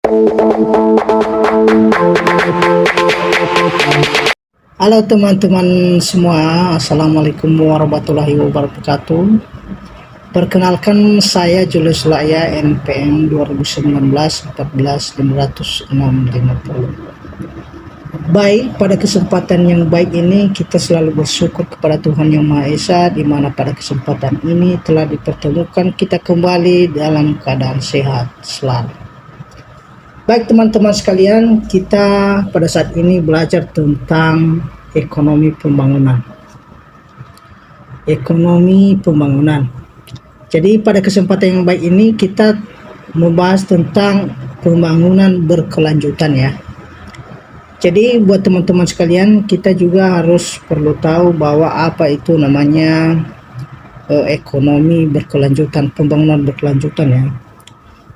Halo teman-teman semua, Assalamualaikum warahmatullahi wabarakatuh. Perkenalkan, saya Julius Laya, NPM 2019-14-560. Baik, pada kesempatan yang baik ini kita selalu bersyukur kepada Tuhan Yang Maha Esa, di mana pada kesempatan ini telah dipertemukan kita kembali dalam keadaan sehat selalu. Baik teman-teman sekalian, kita pada saat ini belajar tentang ekonomi pembangunan. Ekonomi pembangunan. Jadi pada kesempatan yang baik ini kita membahas tentang pembangunan berkelanjutan ya. Jadi buat teman-teman sekalian, kita juga harus perlu tahu bahwa apa itu namanya ekonomi berkelanjutan, pembangunan berkelanjutan ya.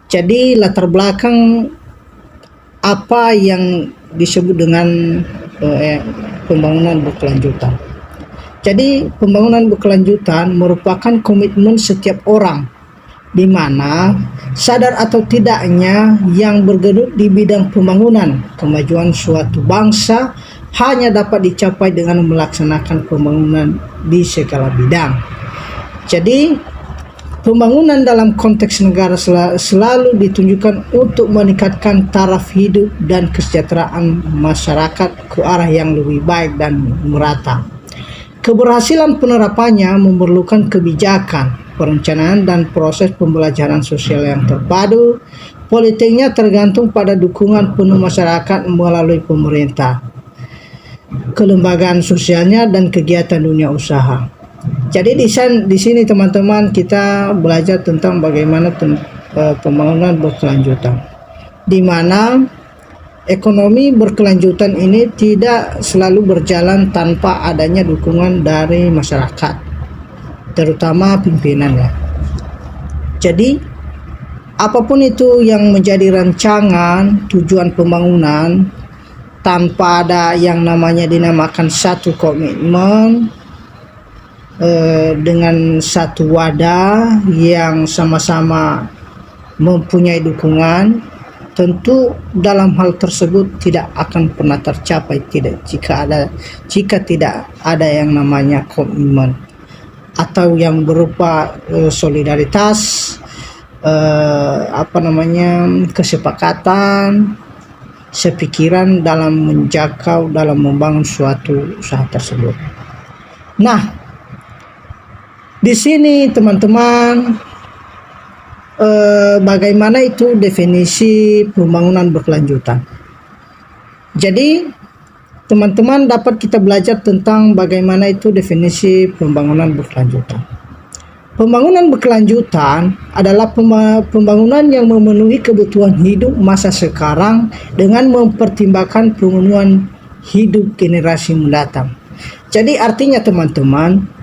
Jadi latar belakang apa yang disebut dengan pembangunan berkelanjutan. Jadi pembangunan berkelanjutan merupakan komitmen setiap orang, di mana sadar atau tidaknya yang bergelut di bidang pembangunan kemajuan suatu bangsa hanya dapat dicapai dengan melaksanakan pembangunan di segala bidang. Jadi pembangunan dalam konteks negara selalu ditunjukkan untuk meningkatkan taraf hidup dan kesejahteraan masyarakat ke arah yang lebih baik dan merata. Keberhasilan penerapannya memerlukan kebijakan, perencanaan, dan proses pembelajaran sosial yang terpadu. Politiknya tergantung pada dukungan penuh masyarakat melalui pemerintah, kelembagaan sosialnya, dan kegiatan dunia usaha. Jadi di sini teman-teman kita belajar tentang bagaimana pembangunan berkelanjutan, di mana ekonomi berkelanjutan ini tidak selalu berjalan tanpa adanya dukungan dari masyarakat, terutama pimpinannya. Jadi apapun itu yang menjadi rancangan tujuan pembangunan, tanpa ada yang namanya dinamakan satu komitmen dengan satu wadah yang sama-sama mempunyai dukungan, tentu dalam hal tersebut tidak akan pernah tercapai jika tidak ada yang namanya komitmen atau yang berupa solidaritas, kesepakatan, sepikiran dalam menjangkau, dalam membangun suatu usaha tersebut. Nah, di sini teman-teman, bagaimana itu definisi pembangunan berkelanjutan. Jadi teman-teman dapat kita belajar tentang bagaimana itu definisi pembangunan berkelanjutan. Pembangunan berkelanjutan adalah pembangunan yang memenuhi kebutuhan hidup masa sekarang dengan mempertimbangkan pemenuhan hidup generasi mendatang. Jadi artinya teman-teman,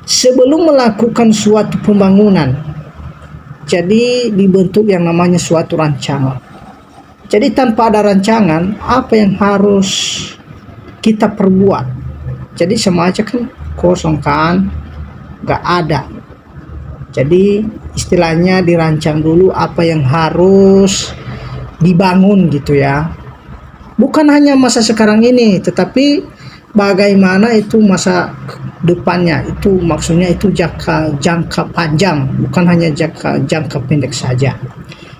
sebelum melakukan suatu pembangunan, jadi dibentuk yang namanya suatu rancangan. Jadi tanpa ada rancangan, apa yang harus kita perbuat? Jadi sama aja kan kosong kan, gak ada. Jadi istilahnya dirancang dulu apa yang harus dibangun gitu ya. Bukan hanya masa sekarang ini, tetapi bagaimana itu masa depannya, itu maksudnya itu jangka panjang, bukan hanya jangka pendek saja.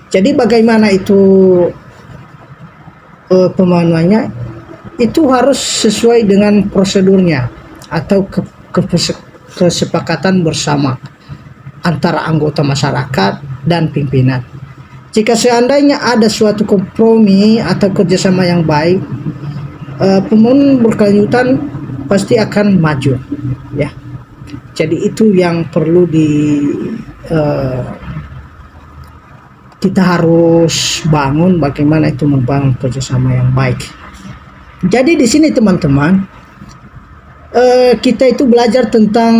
Jadi bagaimana itu pembangunannya, itu harus sesuai dengan prosedurnya atau kesepakatan bersama antara anggota masyarakat dan pimpinan. Jika seandainya ada suatu kompromi atau kerjasama yang baik, pembangunan berkelanjutan pasti akan maju ya. Jadi itu yang perlu kita harus bangun, bagaimana itu membangun kerjasama yang baik. Jadi di sini teman-teman, kita itu belajar tentang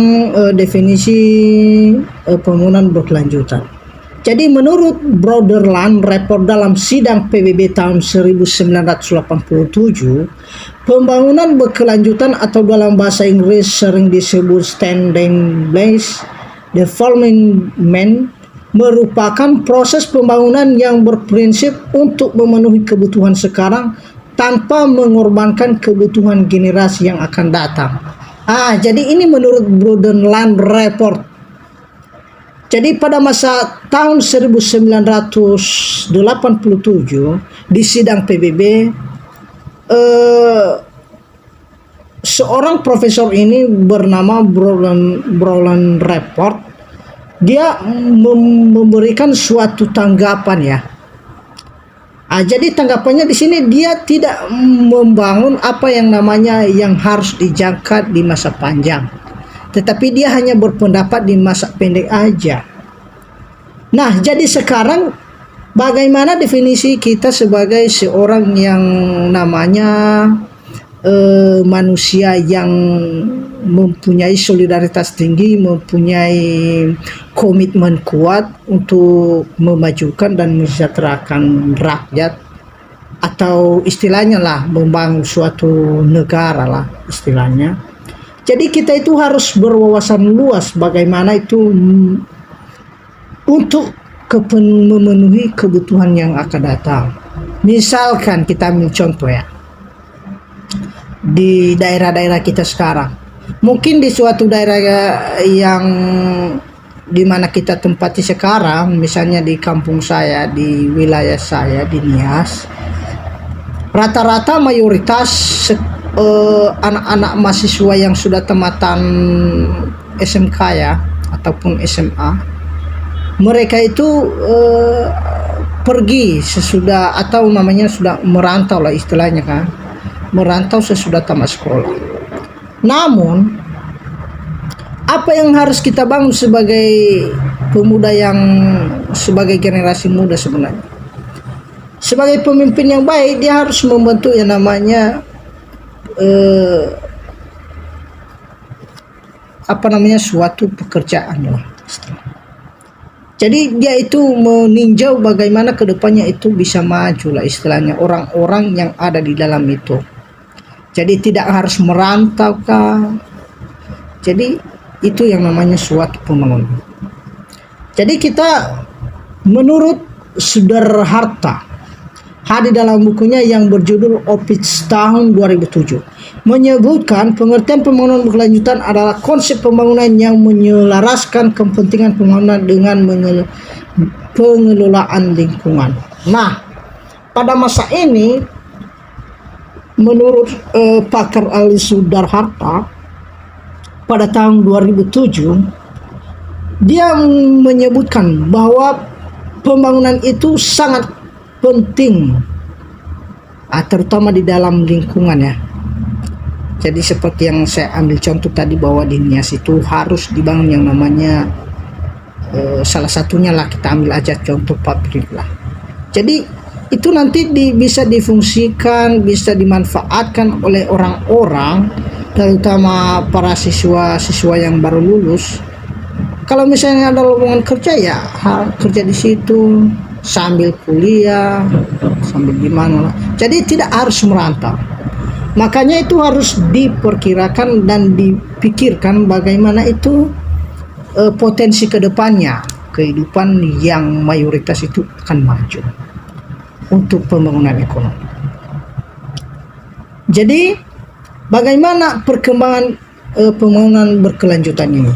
definisi pembangunan berkelanjutan. Jadi menurut Broderland Report dalam sidang PBB tahun 1987, pembangunan berkelanjutan atau dalam bahasa Inggris sering disebut standing base development merupakan proses pembangunan yang berprinsip untuk memenuhi kebutuhan sekarang tanpa mengorbankan kebutuhan generasi yang akan datang. Jadi ini menurut Broadband Report. Jadi pada masa tahun 1987 di sidang PBB, seorang profesor ini bernama Broadband Report, dia memberikan suatu tanggapan ya. Jadi tanggapannya di sini dia tidak membangun apa yang namanya yang harus dijangka di masa panjang, tetapi dia hanya berpendapat di masa pendek aja. Nah, jadi sekarang bagaimana definisi kita sebagai seorang yang namanya manusia yang mempunyai solidaritas tinggi, mempunyai komitmen kuat untuk memajukan dan mensejahterakan rakyat, atau istilahnya lah membangun suatu negara lah istilahnya. Jadi kita itu harus berwawasan luas bagaimana itu untuk memenuhi kebutuhan yang akan datang. Misalkan kita ambil contoh ya, di daerah-daerah kita sekarang, mungkin di suatu daerah yang dimana kita tempati sekarang, misalnya di kampung saya, di wilayah saya di Nias, rata-rata mayoritas anak-anak mahasiswa yang sudah tamatan SMK ya ataupun SMA, mereka itu pergi sesudah, atau namanya sudah merantau lah istilahnya kan, merantau sesudah tamat sekolah. Namun apa yang harus kita bangun sebagai pemuda, yang sebagai generasi muda sebenarnya, sebagai pemimpin yang baik, dia harus membentuk yang namanya suatu pekerjaan lah. Jadi dia itu meninjau bagaimana kedepannya itu bisa maju lah istilahnya orang-orang yang ada di dalam itu. Jadi tidak harus merantau kah. Jadi itu yang namanya suatu pembangunan. Jadi kita menurut Sudarharta di dalam bukunya yang berjudul Opits tahun 2007 menyebutkan pengertian pembangunan berkelanjutan adalah konsep pembangunan yang menyelaraskan kepentingan pembangunan dengan pengelolaan lingkungan. Nah, pada masa ini menurut pakar Ali Sudarharta pada tahun 2007, dia menyebutkan bahwa pembangunan itu sangat penting, terutama di dalam lingkungan ya. Jadi seperti yang saya ambil contoh tadi, bahwa di Nias itu harus dibangun yang namanya salah satunya lah kita ambil aja contoh pabrik lah. Jadi itu nanti bisa difungsikan, bisa dimanfaatkan oleh orang-orang, terutama para siswa-siswa yang baru lulus. Kalau misalnya ada lowongan kerja ya kerja di situ sambil kuliah, sambil gimana lah. Jadi tidak harus merantau. Makanya itu harus diperkirakan dan dipikirkan bagaimana itu potensi kedepannya, kehidupan yang mayoritas itu akan maju untuk pembangunan ekonomi. Jadi bagaimana perkembangan pembangunan berkelanjutan ini?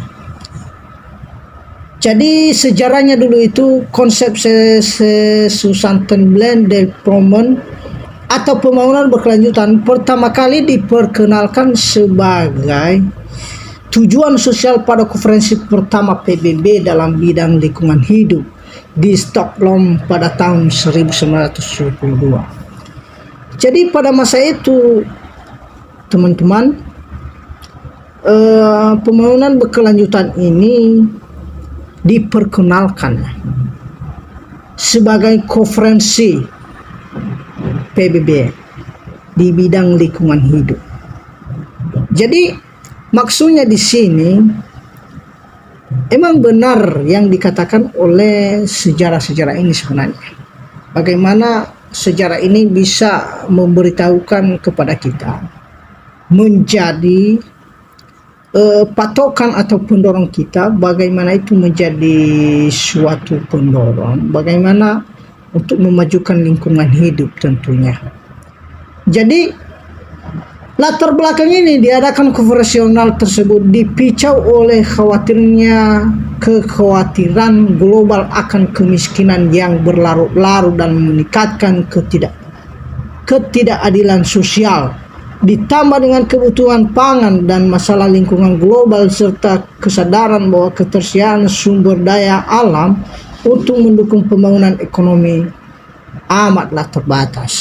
Jadi sejarahnya dulu itu konsep Sustainable Development atau pembangunan berkelanjutan pertama kali diperkenalkan sebagai tujuan sosial pada konferensi pertama PBB dalam bidang lingkungan hidup di Stockholm pada tahun 1972. Jadi pada masa itu teman-teman, pembangunan berkelanjutan ini diperkenalkan sebagai konferensi PBB di bidang lingkungan hidup. Jadi maksudnya di sini emang benar yang dikatakan oleh sejarah-sejarah ini sebenarnya. Bagaimana sejarah ini bisa memberitahukan kepada kita menjadi patokan atau pendorong kita, bagaimana itu menjadi suatu pendorong, bagaimana untuk memajukan lingkungan hidup tentunya. Jadi latar belakang ini diadakan konferensional tersebut dipicu oleh kekhawatiran global akan kemiskinan yang berlarut-larut dan meningkatkan ketidakadilan sosial, ditambah dengan kebutuhan pangan dan masalah lingkungan global serta kesadaran bahwa ketersediaan sumber daya alam untuk mendukung pembangunan ekonomi amatlah terbatas.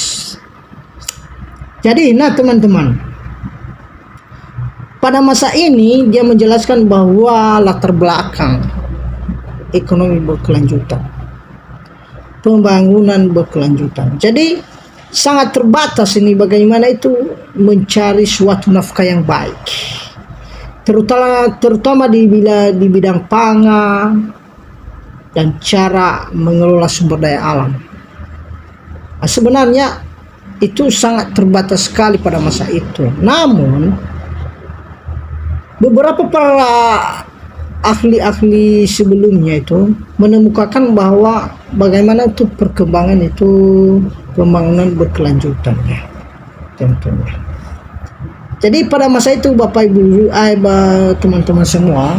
Jadi, teman-teman, pada masa ini dia menjelaskan bahwa latar belakang ekonomi berkelanjutan, pembangunan berkelanjutan. Jadi sangat terbatas ini bagaimana itu mencari suatu nafkah yang baik, terutama di bidang pangan dan cara mengelola sumber daya alam. Sebenarnya itu sangat terbatas sekali pada masa itu. Namun beberapa para ahli-ahli sebelumnya itu menemukan bahwa bagaimana itu perkembangan itu pembangunan berkelanjutan ya, tentunya. Jadi pada masa itu Bapak Ibu, teman-teman semua,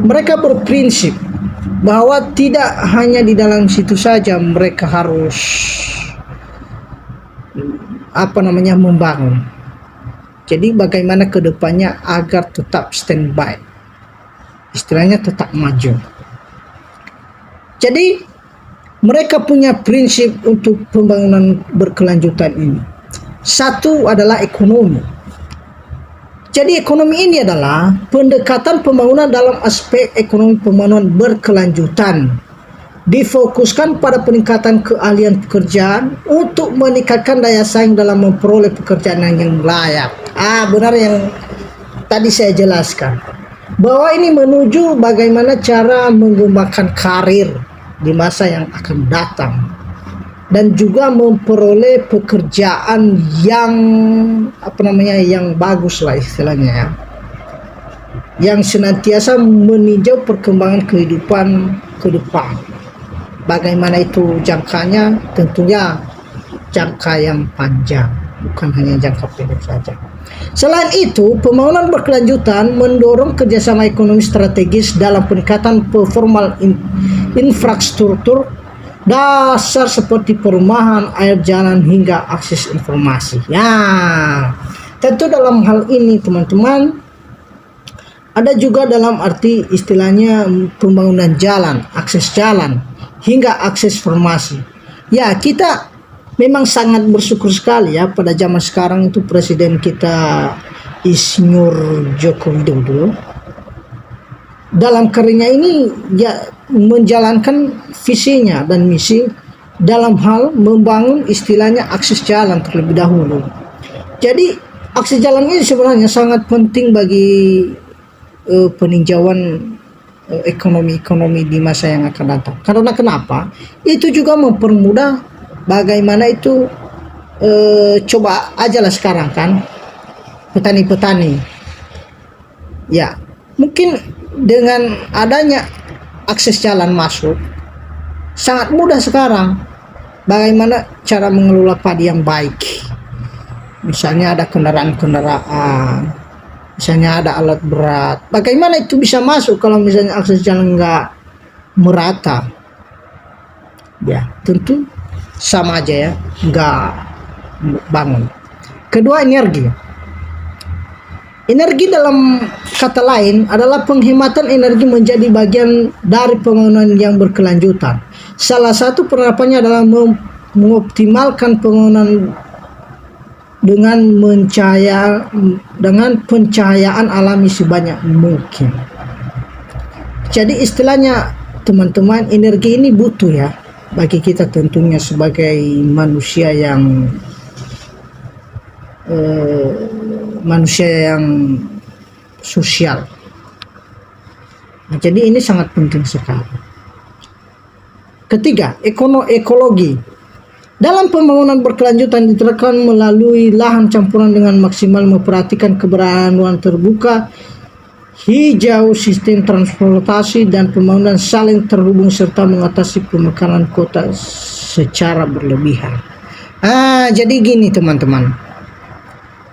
mereka berprinsip bahwa tidak hanya di dalam situ saja mereka harus membangun. Jadi bagaimana kedepannya agar tetap standby, istilahnya tetap maju. Jadi mereka punya prinsip untuk pembangunan berkelanjutan ini. Satu adalah ekonomi. Jadi ekonomi ini adalah pendekatan pembangunan dalam aspek ekonomi pembangunan berkelanjutan. Difokuskan pada peningkatan keahlian pekerjaan untuk meningkatkan daya saing dalam memperoleh pekerjaan yang layak. Benar yang tadi saya jelaskan, bahwa ini menuju bagaimana cara mengembangkan karir di masa yang akan datang dan juga memperoleh pekerjaan yang yang bagus lah istilahnya ya, yang senantiasa meninjau perkembangan kehidupan ke depan. Bagaimana itu jangkanya? Tentunya jangka yang panjang, bukan hanya jangka pendek saja. Selain itu, pembangunan berkelanjutan mendorong kerjasama ekonomi strategis dalam peningkatan performa infrastruktur dasar seperti perumahan, air, jalan, hingga akses informasi. Ya, tentu dalam hal ini teman-teman, ada juga dalam arti istilahnya pembangunan jalan, akses jalan, hingga akses informasi. Ya, kita memang sangat bersyukur sekali ya pada zaman sekarang itu presiden kita Insinyur Joko Widodo dalam karirnya ini ya menjalankan visinya dan misi dalam hal membangun istilahnya akses jalan terlebih dahulu. Jadi akses jalan ini sebenarnya sangat penting bagi peninjauan ekonomi di masa yang akan datang. Karena kenapa? Itu juga mempermudah bagaimana itu coba aja lah sekarang kan petani-petani. Ya, mungkin dengan adanya akses jalan masuk sangat mudah sekarang bagaimana cara mengelola padi yang baik. Misalnya ada kendaraan-kendaraan, misalnya ada alat berat, bagaimana itu bisa masuk kalau misalnya akses jalan nggak merata? Ya tentu sama aja ya, nggak bangun. Kedua, energi dalam kata lain adalah penghematan energi menjadi bagian dari pembangunan yang berkelanjutan. Salah satu penerapannya adalah mengoptimalkan pembangunan dengan pencahayaan alami sebanyak mungkin. Jadi istilahnya teman-teman, energi ini butuh ya bagi kita tentunya sebagai manusia yang sosial. Nah, jadi ini sangat penting sekali. Ketiga, ekologi. Dalam pembangunan berkelanjutan diterapkan melalui lahan campuran dengan maksimal memperhatikan keberadaan ruang terbuka, hijau, sistem transportasi, dan pembangunan saling terhubung serta mengatasi pemekaran kota secara berlebihan. Jadi gini teman-teman,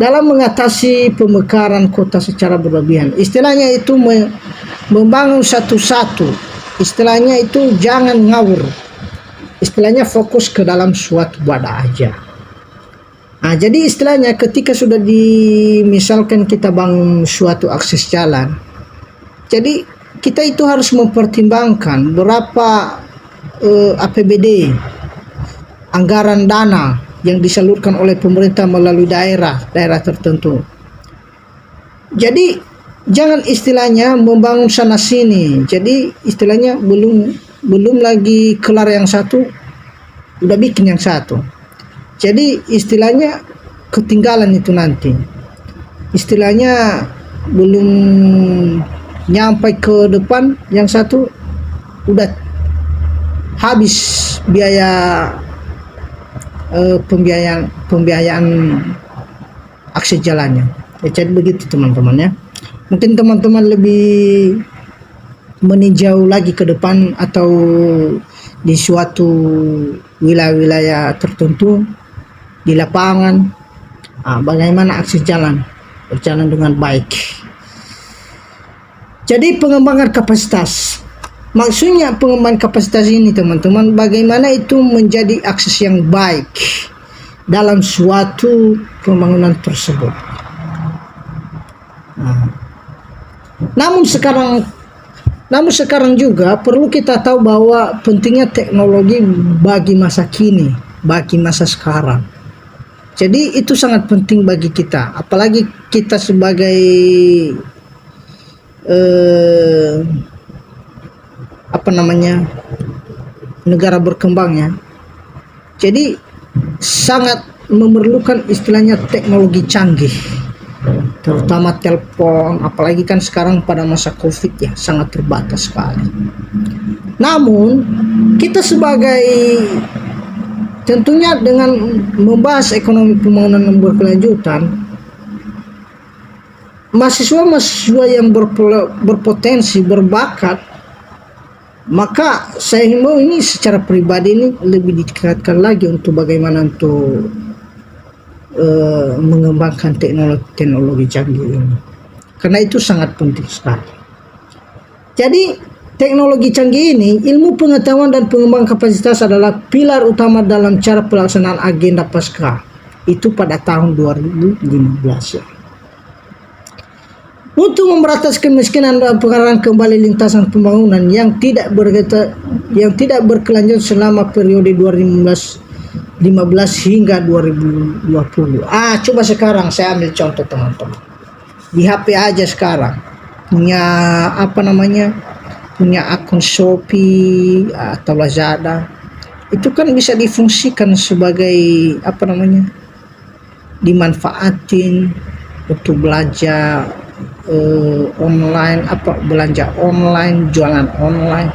dalam mengatasi pemekaran kota secara berlebihan, istilahnya itu membangun satu-satu, istilahnya itu jangan ngawur, istilahnya fokus ke dalam suatu wadah aja. Jadi istilahnya ketika sudah misalkan kita bangun suatu akses jalan, jadi kita itu harus mempertimbangkan berapa APBD, anggaran dana yang disalurkan oleh pemerintah melalui daerah tertentu. Jadi jangan istilahnya membangun sana sini. Jadi istilahnya belum lagi kelar yang satu udah bikin yang satu. Jadi istilahnya ketinggalan itu nanti. Istilahnya belum nyampe ke depan yang satu udah habis biaya pembiayaan akses jalannya. Jadi begitu teman-teman ya. Mungkin teman-teman lebih meninjau lagi ke depan atau di suatu wilayah-wilayah tertentu di lapangan, bagaimana akses jalan berjalan dengan baik. Jadi pengembangan kapasitas, maksudnya pengembangan kapasitas ini teman-teman, bagaimana itu menjadi akses yang baik dalam suatu pembangunan tersebut. Namun sekarang juga perlu kita tahu bahwa pentingnya teknologi bagi masa kini, bagi masa sekarang. Jadi itu sangat penting bagi kita, apalagi kita sebagai negara berkembang ya. Jadi sangat memerlukan istilahnya teknologi canggih, terutama telepon, apalagi kan sekarang pada masa COVID ya sangat terbatas sekali. Namun kita sebagai tentunya dengan membahas ekonomi pembangunan yang berkelanjutan, mahasiswa yang berpotensi, berbakat, maka saya himbau ini secara pribadi ini lebih ditingkatkan lagi untuk bagaimana untuk mengembangkan teknologi canggih ini, karena itu sangat penting sekali. Jadi teknologi canggih ini, ilmu pengetahuan dan pengembangan kapasitas adalah pilar utama dalam cara pelaksanaan agenda Pasca itu pada tahun 2015 ya. Untuk memberantas kemiskinan dan pengarahan kembali lintasan pembangunan yang tidak berkelanjutan selama periode 2015 hingga 2020. Coba sekarang saya ambil contoh teman-teman. Di HP aja sekarang punya punya akun Shopee atau Lazada, itu kan bisa difungsikan sebagai dimanfaatin untuk belanja online, belanja online, jualan online.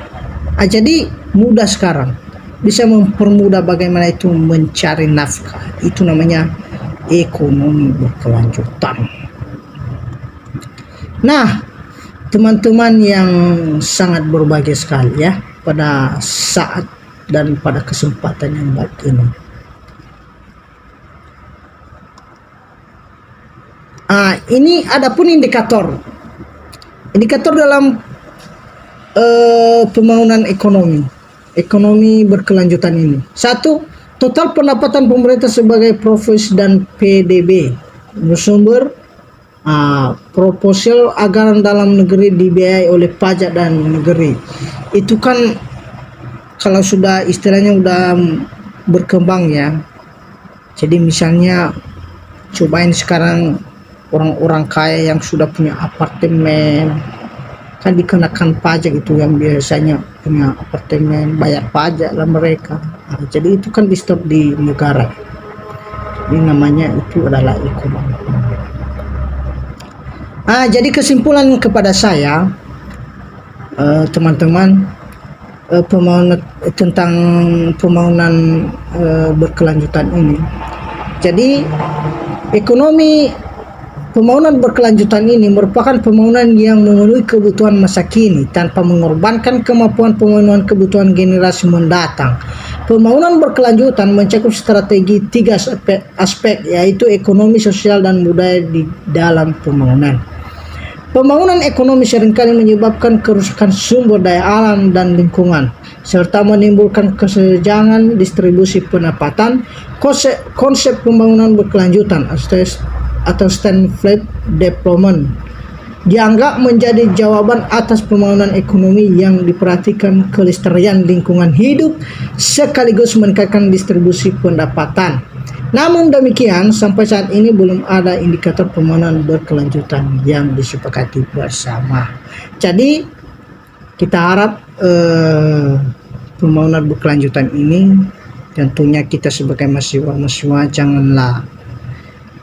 Jadi mudah sekarang, bisa mempermudah bagaimana itu mencari nafkah. Itu namanya ekonomi berkelanjutan. Nah, teman-teman yang sangat berbahagia sekali ya pada saat dan pada kesempatan yang baik ini. Ini adapun indikator dalam pembangunan ekonomi berkelanjutan ini. 1. Total pendapatan pemerintah sebagai profesi dan PDB bersumber proporsional anggaran dalam negeri dibiayai oleh pajak dan negeri. Itu kan kalau sudah istilahnya udah berkembang ya. Jadi misalnya cobain sekarang orang-orang kaya yang sudah punya apartemen kan dikenakan pajak, itu yang biasanya punya apartemen bayar pajak lah mereka. Jadi itu kan di stop di negara. Ini namanya itu adalah ekonomi. Jadi kesimpulan kepada saya teman-teman, pembangunan tentang pembangunan berkelanjutan ini. Jadi pembangunan berkelanjutan ini merupakan pembangunan yang memenuhi kebutuhan masa kini tanpa mengorbankan kemampuan pemenuhan kebutuhan generasi mendatang. Pembangunan berkelanjutan mencakup strategi 3 aspek, yaitu ekonomi, sosial, dan budaya di dalam pembangunan. Pembangunan ekonomi seringkali menyebabkan kerusakan sumber daya alam dan lingkungan, serta menimbulkan kesenjangan distribusi pendapatan. Konsep pembangunan berkelanjutan atau sustainable development dianggap menjadi jawaban atas pembangunan ekonomi yang diperhatikan kelestarian lingkungan hidup sekaligus meningkatkan distribusi pendapatan. Namun demikian, sampai saat ini belum ada indikator pembangunan berkelanjutan yang disepakati bersama. Jadi kita harap pembangunan berkelanjutan ini, tentunya kita sebagai mahasiswa janganlah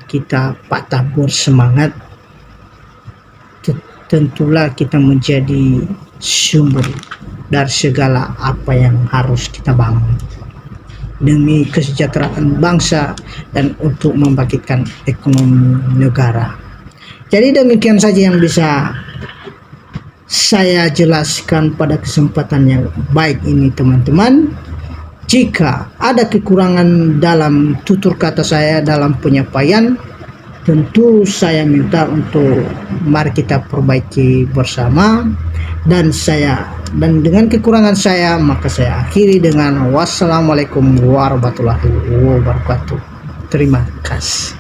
kita patah bersemangat. Tentulah kita menjadi sumber dari segala apa yang harus kita bangun demi kesejahteraan bangsa dan untuk membangkitkan ekonomi negara. Jadi demikian saja yang bisa saya jelaskan pada kesempatan yang baik ini, teman-teman. Jika ada kekurangan dalam tutur kata saya dalam penyampaian, tentu saya minta untuk mari kita perbaiki bersama. Dan dengan kekurangan saya, maka saya akhiri dengan wassalamualaikum warahmatullahi wabarakatuh. Terima kasih.